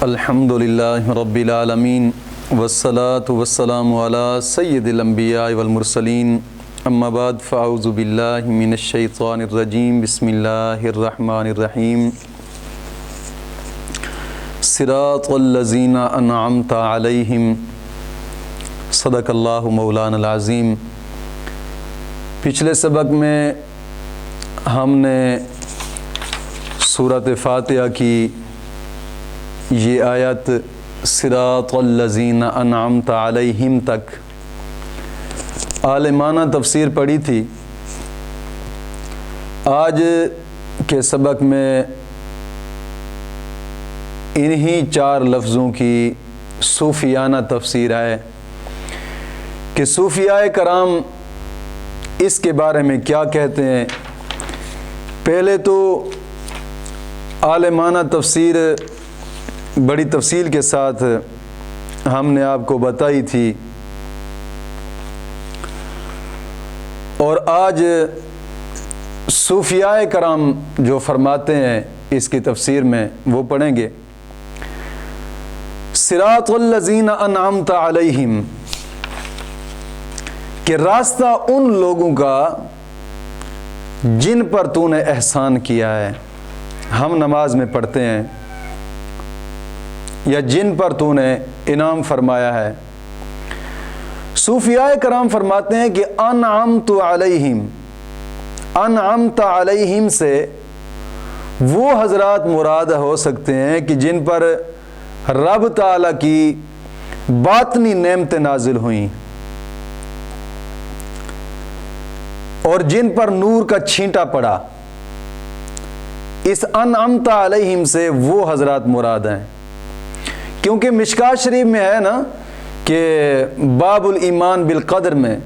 الحمدللہ رب العالمین والصلاة والسلام علی سید الانبیاء والمرسلین اما بعد فاعوذ باللہ من الشیطان الرجیم بسم اللہ الرحمن الرحیم صراط الذین انعمت علیہم صدق اللہ مولانا العظیم۔ پچھلے سبق میں ہم نے سورۃ فاتحہ کی یہ آیت صراط الذین انعمت علیہم تک عالمانہ تفسیر پڑھی تھی۔ آج کے سبق میں انہی 4 لفظوں کی صوفیانہ تفسیر ہے کہ صوفیاء کرام اس کے بارے میں کیا کہتے ہیں۔ پہلے تو عالمانہ تفسیر بڑی تفصیل کے ساتھ ہم نے آپ کو بتائی تھی، اور آج صوفیاء کرام جو فرماتے ہیں اس کی تفسیر میں وہ پڑھیں گے۔ صراط الذین انعمت علیہم، کہ راستہ ان لوگوں کا جن پر تو نے احسان کیا ہے۔ ہم نماز میں پڑھتے ہیں یا جن پر تو نے انعام فرمایا ہے۔ صوفیاء کرام فرماتے ہیں کہ انعمت علیہم، انعمت علیہم سے وہ حضرات مراد ہو سکتے ہیں کہ جن پر رب تعالیٰ کی باطنی نعمتیں نازل ہوئیں اور جن پر نور کا چھینٹا پڑا۔ اس انعمت علیہم سے وہ حضرات مراد ہیں، کیونکہ مشکات شریف میں ہے نا کہ باب الایمان بالقدر میں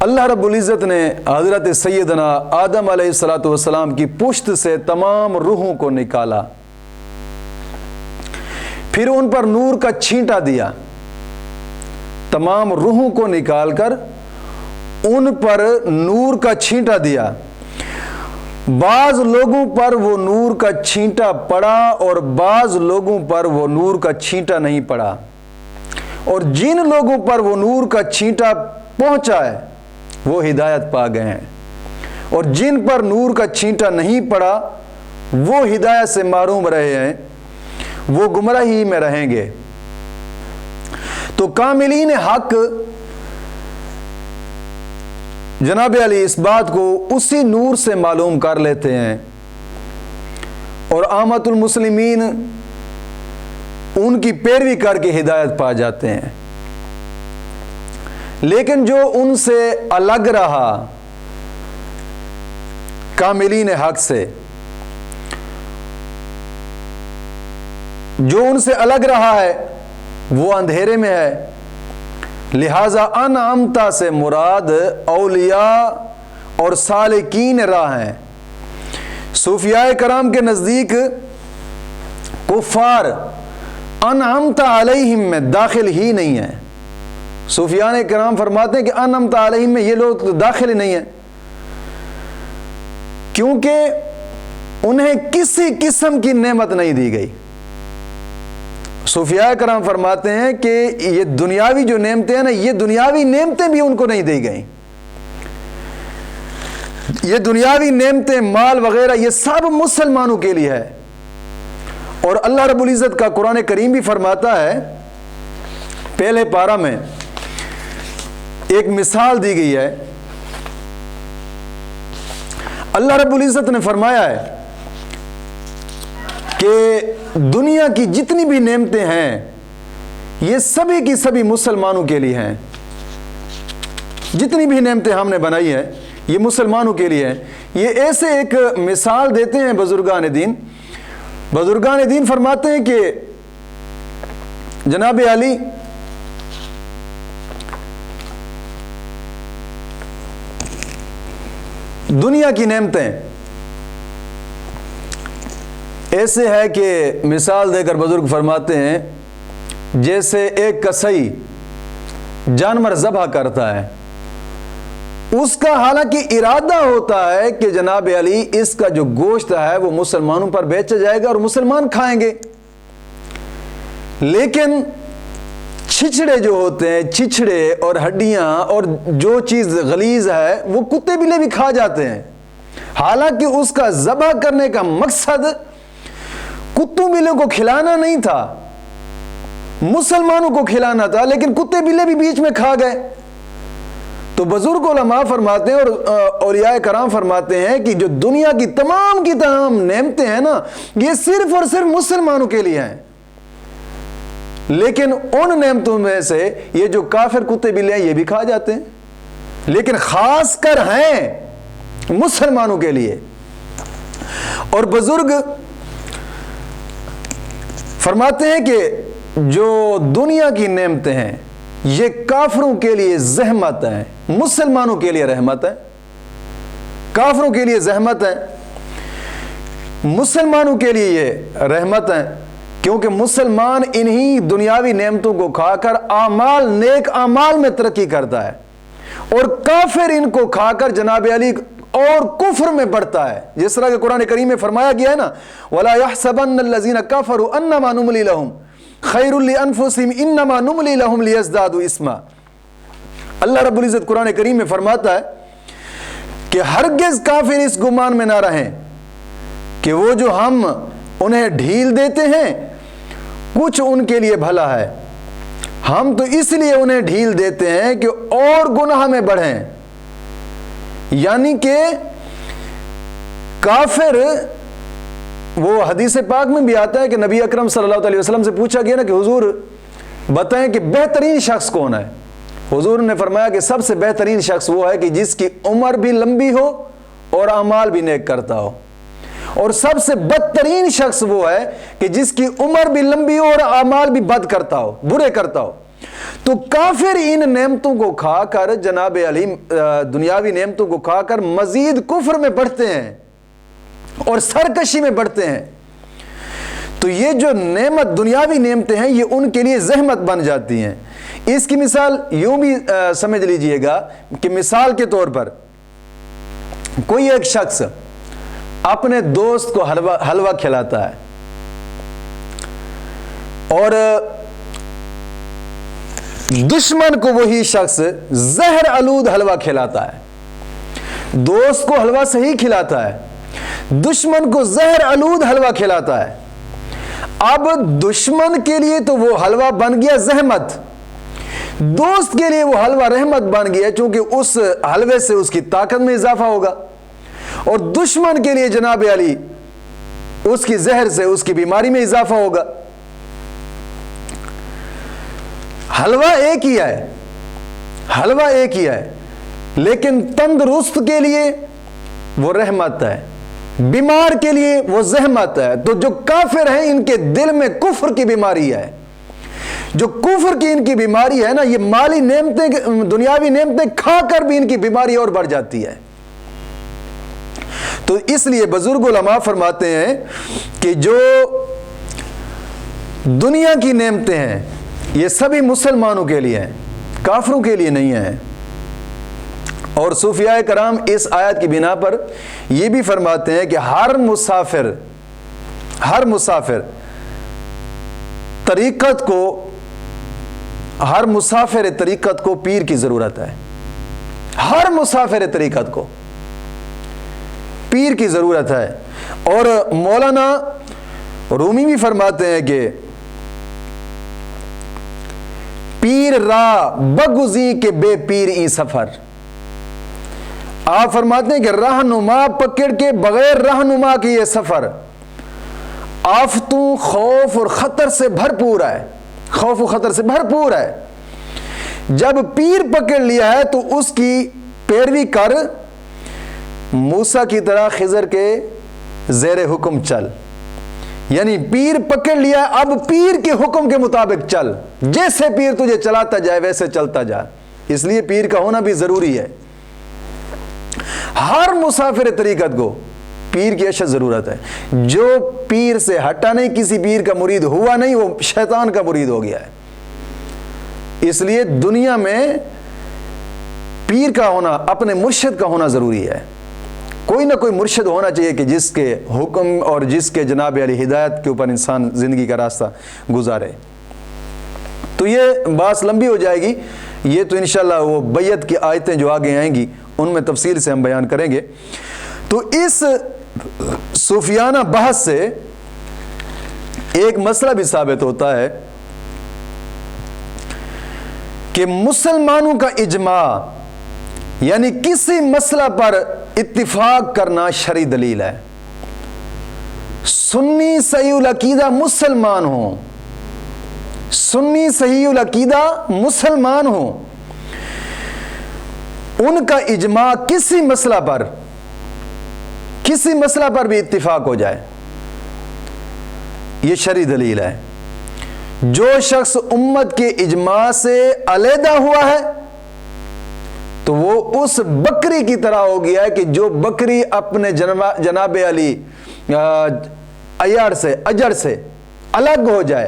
اللہ رب العزت نے حضرت سیدنا آدم علیہ السلام کی پشت سے تمام روحوں کو نکالا، پھر ان پر نور کا چھینٹا دیا، تمام روحوں کو نکال کر ان پر نور کا چھینٹا دیا۔ بعض لوگوں پر وہ نور کا چھینٹا پڑا اور بعض لوگوں پر وہ نور کا چھینٹا نہیں پڑا، اور جن لوگوں پر وہ نور کا چھینٹا پہنچا ہے وہ ہدایت پا گئے ہیں، اور جن پر نور کا چھینٹا نہیں پڑا وہ ہدایت سے محروم رہے ہیں، وہ گمراہی میں رہیں گے۔ تو کاملین حق جناب علی اس بات کو اسی نور سے معلوم کر لیتے ہیں، اور عامۃ المسلمین ان کی پیروی کر کے ہدایت پا جاتے ہیں۔ لیکن جو ان سے الگ رہا کاملین حق سے، جو ان سے الگ رہا ہے وہ اندھیرے میں ہے۔ لہذا انعمتا سے مراد اولیاء اور سالکین راہ ہیں۔ صوفیاء کرام کے نزدیک کفار انعمتا علیہم میں داخل ہی نہیں ہیں۔ صوفیاء کرام فرماتے ہیں کہ انعمتا علیہم میں یہ لوگ داخل ہی نہیں ہیں، کیونکہ انہیں کسی قسم کی نعمت نہیں دی گئی۔ صوفیاء کرام فرماتے ہیں کہ یہ دنیاوی جو نعمتیں ہیں نا، یہ دنیاوی نعمتیں بھی ان کو نہیں دی گئیں۔ یہ دنیاوی نعمتیں، مال وغیرہ، یہ سب مسلمانوں کے لیے ہے۔ اور اللہ رب العزت کا قرآن کریم بھی فرماتا ہے، پہلے پارہ میں ایک مثال دی گئی ہے۔ اللہ رب العزت نے فرمایا ہے کہ دنیا کی جتنی بھی نعمتیں ہیں یہ سبھی کی سبھی مسلمانوں کے لیے ہیں۔ جتنی بھی نعمتیں ہم نے بنائی ہیں یہ مسلمانوں کے لیے ہیں۔ یہ ایسے ایک مثال دیتے ہیں بزرگان دین۔ بزرگان دین فرماتے ہیں کہ جناب علی دنیا کی نعمتیں ایسے ہے کہ مثال دے کر بزرگ فرماتے ہیں جیسے ایک کسائی جانور ذبح کرتا ہے اس کا حالانکہ ارادہ ہوتا ہے کہ جناب علی اس کا جو گوشت ہے وہ مسلمانوں پر بیچا جائے گا اور مسلمان کھائیں گے، لیکن چھچڑے جو ہوتے ہیں، چھچڑے اور ہڈیاں اور جو چیز غلیظ ہے وہ کتے بلے بھی کھا جاتے ہیں، حالانکہ اس کا ذبح کرنے کا مقصد کتوں بلوں کو کھلانا نہیں تھا، مسلمانوں کو کھلانا تھا، لیکن کتے بلے بھی بیچ میں کھا گئے۔ تو بزرگ علماء فرماتے ہیں اور اولیاء کرام فرماتے ہیں کہ جو دنیا کی تمام نعمتیں ہیں نا، یہ صرف اور صرف مسلمانوں کے لیے ہیں، لیکن ان نعمتوں میں سے یہ جو کافر کتے بلے ہیں یہ بھی کھا جاتے ہیں، لیکن خاص کر ہیں مسلمانوں کے لیے۔ اور بزرگ فرماتے ہیں کہ جو دنیا کی نعمتیں ہیں یہ کافروں کے لیے زحمت ہے، مسلمانوں کے لیے رحمت ہے۔ کافروں کے لیے زحمت ہے، مسلمانوں کے لیے یہ رحمت ہے، کیونکہ مسلمان انہی دنیاوی نعمتوں کو کھا کر اعمال، نیک اعمال میں ترقی کرتا ہے، اور کافر ان کو کھا کر جناب علی اور کفر میں بڑھتا ہے، جس طرح کہ قرآن کریم میں فرمایا گیا ہے نا، وَلَا يَحْسَبَنَّ الَّذِينَ كَفَرُوا أَنَّمَا نُمْلِي لَهُمْ خَيْرٌ لِأَنفُسِهِمْ إِنَّمَا نُمْلِي لَهُمْ لِيَزْدَادُوا إِثْمًا۔ اللہ رب العزت قرآن کریم میں فرماتا ہے کہ ہرگز کافر اس گمان میں نہ رہیں کہ وہ جو ہم انہیں ڈھیل دیتے ہیں کچھ ان کے لیے بھلا ہے، ہم تو اس لیے انہیں ڈھیل دیتے ہیں کہ اور گناہ میں بڑھیں۔ یعنی کہ کافر، وہ حدیث پاک میں بھی آتا ہے کہ نبی اکرم صلی اللہ علیہ وسلم سے پوچھا گیا نا کہ حضور بتائیں کہ بہترین شخص کون ہے؟ حضور نے فرمایا کہ سب سے بہترین شخص وہ ہے کہ جس کی عمر بھی لمبی ہو اور اعمال بھی نیک کرتا ہو، اور سب سے بدترین شخص وہ ہے کہ جس کی عمر بھی لمبی ہو اور اعمال بھی بد کرتا ہو، برے کرتا ہو۔ تو کافر ان نعمتوں کو کھا کر جناب علی، دنیاوی نعمتوں کو کھا کر مزید کفر میں بڑھتے ہیں اور سرکشی میں بڑھتے ہیں۔ تو یہ جو نعمت، دنیاوی نعمتیں ہیں، یہ ان کے لیے زحمت بن جاتی ہیں۔ اس کی مثال یوں بھی سمجھ لیجئے گا کہ مثال کے طور پر کوئی ایک شخص اپنے دوست کو حلوہ کھلاتا ہے، اور دشمن کو وہی شخص زہر آلود حلوہ کھلاتا ہے۔ دوست کو حلوہ صحیح کھلاتا ہے، دشمن کو زہر آلود حلوہ کھلاتا ہے۔ اب دشمن کے لیے تو وہ حلوہ بن گیا زحمت، دوست کے لیے وہ حلوہ رحمت بن گیا، چونکہ اس حلوے سے اس کی طاقت میں اضافہ ہوگا، اور دشمن کے لیے جناب علی اس کی زہر سے اس کی بیماری میں اضافہ ہوگا۔ حلوہ ایک ہی ہے، حلوہ ایک ہی ہے، لیکن تندرست کے لیے وہ رحمت ہے، بیمار کے لیے وہ زحمت ہے۔ تو جو کافر ہیں ان کے دل میں کفر کی بیماری ہے، جو کفر کی ان کی بیماری ہے نا، یہ مالی نعمتیں، دنیاوی نعمتیں کھا کر بھی ان کی بیماری اور بڑھ جاتی ہے۔ تو اس لیے بزرگ علماء فرماتے ہیں کہ جو دنیا کی نعمتیں ہیں یہ سبھی مسلمانوں کے لیے ہیں، کافروں کے لیے نہیں ہیں۔ اور صوفیاء کرام اس آیت کی بنا پر یہ بھی فرماتے ہیں کہ ہر مسافر طریقت کو، ہر مسافر طریقت کو پیر کی ضرورت ہے، ہر مسافر طریقت کو پیر کی ضرورت ہے۔ اور مولانا رومی بھی فرماتے ہیں کہ پیر را بگزی کے بے پیر ای سفر۔ آپ فرماتے ہیں کہ رہنما پکڑ کے بغیر رہنما کی یہ سفر آفتوں، خوف اور خطر سے بھرپور ہے، خوف و خطر سے بھرپور ہے۔ جب پیر پکڑ لیا ہے تو اس کی پیروی کر، موسیٰ کی طرح خضر کے زیر حکم چل۔ یعنی پیر پکڑ لیا، اب پیر کے حکم کے مطابق چل، جیسے پیر تجھے چلاتا جائے ویسے چلتا جا۔ اس لیے پیر کا ہونا بھی ضروری ہے۔ ہر مسافر طریقت کو پیر کی اشد ضرورت ہے۔ جو پیر سے ہٹا نہیں، کسی پیر کا مرید ہوا نہیں، وہ شیطان کا مرید ہو گیا ہے۔ اس لیے دنیا میں پیر کا ہونا، اپنے مرشد کا ہونا ضروری ہے. کوئی نہ کوئی مرشد ہونا چاہیے کہ جس کے حکم اور جس کے جناب علی ہدایت کے اوپر انسان زندگی کا راستہ گزارے. تو یہ بات لمبی ہو جائے گی، یہ تو انشاءاللہ وہ بیعت کی آیتیں جو آگے آئیں گی ان میں تفصیل سے ہم بیان کریں گے. تو اس صوفیانہ بحث سے ایک مسئلہ بھی ثابت ہوتا ہے کہ مسلمانوں کا اجماع یعنی کسی مسئلہ پر اتفاق کرنا شرعی دلیل ہے. سنی صحیح العقیدہ مسلمان ہوں، سنی صحیح العقیدہ مسلمان ہوں، ان کا اجماع کسی مسئلہ پر بھی اتفاق ہو جائے، یہ شرعی دلیل ہے. جو شخص امت کے اجماع سے علیحدہ ہوا ہے تو وہ اس بکری کی طرح ہو گیا ہے کہ جو بکری اپنے جناب علی اجڑ سے الگ ہو جائے،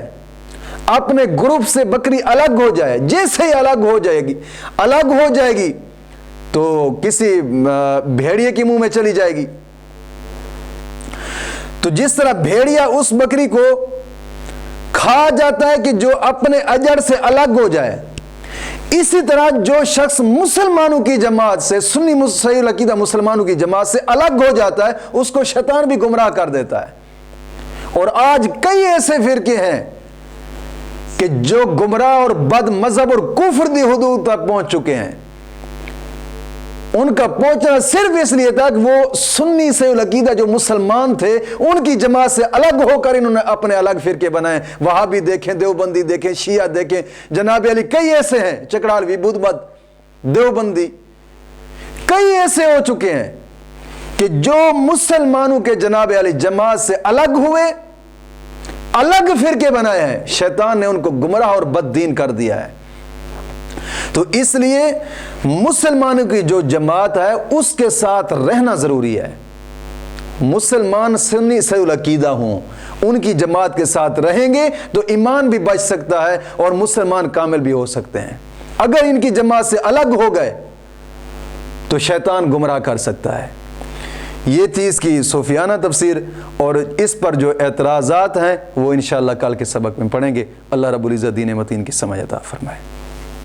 اپنے گروپ سے بکری الگ ہو جائے. جیسے ہی الگ ہو جائے گی تو کسی بھیڑیے کے منہ میں چلی جائے گی. تو جس طرح بھیڑیا اس بکری کو کھا جاتا ہے کہ جو اپنے اجڑ سے الگ ہو جائے، اسی طرح جو شخص مسلمانوں کی جماعت سے، سنی صحیح العقیدہ مسلمانوں کی جماعت سے الگ ہو جاتا ہے، اس کو شیطان بھی گمراہ کر دیتا ہے. اور آج کئی ایسے فرقے ہیں کہ جو گمراہ اور بد مذہب اور کفر دی حدود تک پہنچ چکے ہیں. ان کا پہنچنا صرف اس لیے تھا کہ وہ سنی صحیح العقیدہ جو مسلمان تھے ان کی جماعت سے الگ ہو کر انہوں نے اپنے الگ فرقے بنائے. وہابی دیکھیں، دیوبندی دیکھیں، شیعہ دیکھیں، جناب علی کئی ایسے ہیں، چکڑالوی، بدھ مت، دیوبندی، کئی ایسے ہو چکے ہیں کہ جو مسلمانوں کے جناب علی جماعت سے الگ ہوئے، الگ فرقے بنائے ہیں. شیطان نے ان کو گمراہ اور بد دین کر دیا ہے. تو اس لیے مسلمانوں کی جو جماعت ہے اس کے ساتھ رہنا ضروری ہے. مسلمان سنی صحیح العقیدہ ہوں، ان کی جماعت کے ساتھ رہیں گے تو ایمان بھی بچ سکتا ہے اور مسلمان کامل بھی ہو سکتے ہیں. اگر ان کی جماعت سے الگ ہو گئے تو شیطان گمراہ کر سکتا ہے. یہ چیز کی صوفیانہ تفسیر اور اس پر جو اعتراضات ہیں وہ انشاءاللہ کل کے سبق میں پڑھیں گے. اللہ رب العزت دین متین کی سمجھ عطا فرمائے.